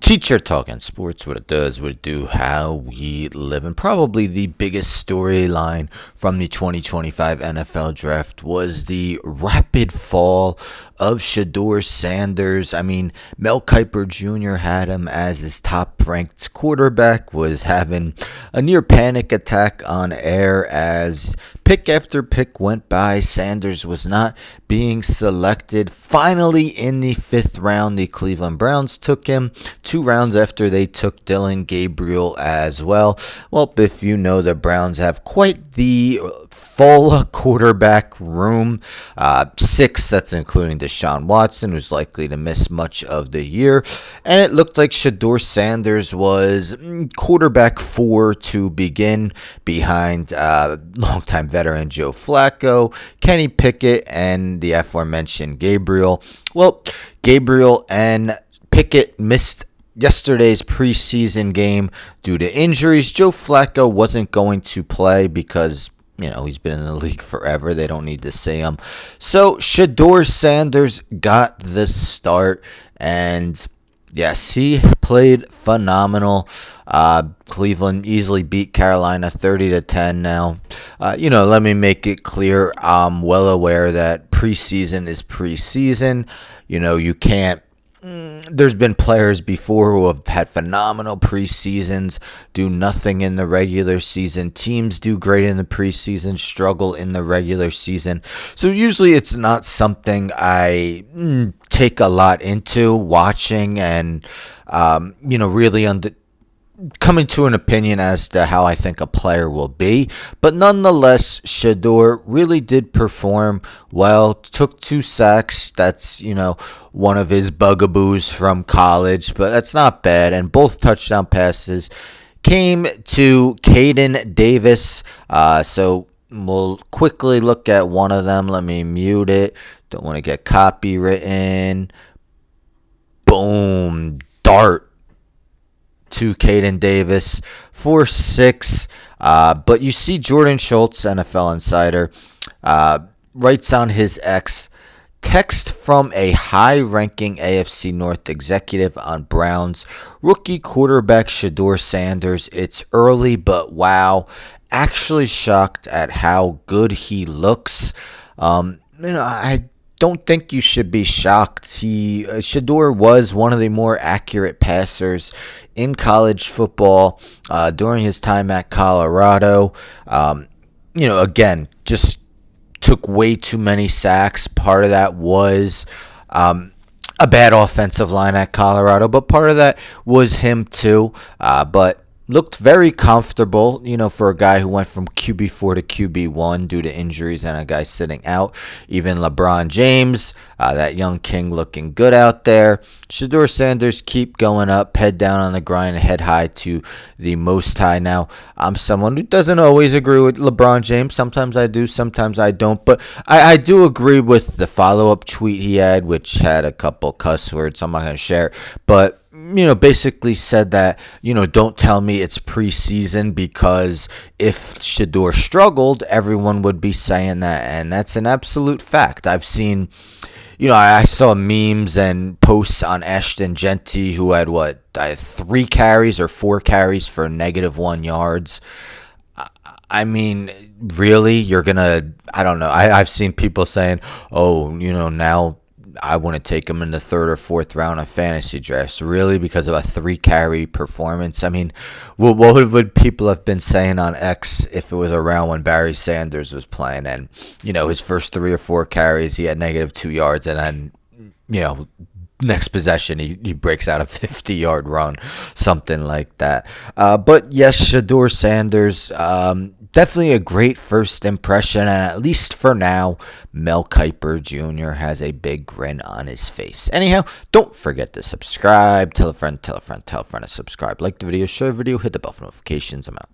Teacher Talking Sports, what it does, what it do, how we live. And probably the biggest storyline from the 2025 NFL Draft was the rapid fall of Shedeur Sanders. I mean, Mel Kiper Jr. had him as his top-ranked quarterback, was having a near panic attack on air as pick after pick went by. Sanders was not being selected. Finally, in the 5th round, the Cleveland Browns took him 2 rounds after they took Dillon Gabriel as well. Well, if you know, the Browns have quite the full quarterback room. 6, that's including Deshaun Watson, who's likely to miss much of the year. And it looked like Shedeur Sanders was quarterback 4 to begin, behind longtime veteran Joe Flacco, Kenny Pickett, and the aforementioned Gabriel. Well, Gabriel and Pickett missed yesterday's preseason game due to injuries. Joe Flacco wasn't going to play because he's been in the league forever. They don't need to see him. So Shedeur Sanders got the start, and yes, he played phenomenal. Cleveland easily beat Carolina 30-10 now. Let me make it clear. I'm well aware that preseason is preseason. You can't. There's been players before who have had phenomenal preseasons, do nothing in the regular season. Teams do great in the preseason, struggle in the regular season. So usually it's not something I take a lot into watching and, really coming to an opinion as to how I think a player will be. But nonetheless, Shedeur really did perform well, took 2 sacks. That's, one of his bugaboos from college, but that's not bad. And both touchdown passes came to Caden Davis. So we'll quickly look at one of them. Let me mute it. Don't want to get copywritten. Boom. Dart to Caden Davis for 6. But you see Jordan Schultz, NFL Insider, writes on his X, text from a high-ranking AFC North executive on Browns rookie quarterback Shedeur Sanders. It's early, but wow. Actually shocked at how good he looks. I don't think you should be shocked. Shedeur was one of the more accurate passers in college football during his time at Colorado. Again, just took way too many sacks. Part of that was a bad offensive line at Colorado, but part of that was him too. But looked very comfortable, for a guy who went from QB4 to QB1 due to injuries and a guy sitting out. Even LeBron James, that young king, looking good out there. Shedeur Sanders, keep going up, head down on the grind, head high to the most high. Now, I'm someone who doesn't always agree with LeBron James. Sometimes I do, sometimes I don't. But I do agree with the follow-up tweet he had, which had a couple cuss words. I'm not going to share it. But basically said that, don't tell me it's preseason, because if Shedeur struggled, everyone would be saying that. And that's an absolute fact. I've seen, I saw memes and posts on Ashton Genty, who had 3 carries or 4 carries for -1 yards. I mean, really? You're going to, I don't know. I've seen people saying, now I want to take him in the 3rd or 4th round of fantasy drafts. Really? Because of a 3-carry performance? I mean, what would people have been saying on X if it was around when Barry Sanders was playing? And, his first 3 or 4 carries, he had -2 yards. And then, next possession, he breaks out a 50-yard run, something like that. But yes, Shedeur Sanders, definitely a great first impression, and at least for now, Mel Kiper Jr. has a big grin on his face. Anyhow, don't forget to subscribe. Tell a friend to subscribe. Like the video, share the video, hit the bell for notifications. I'm out.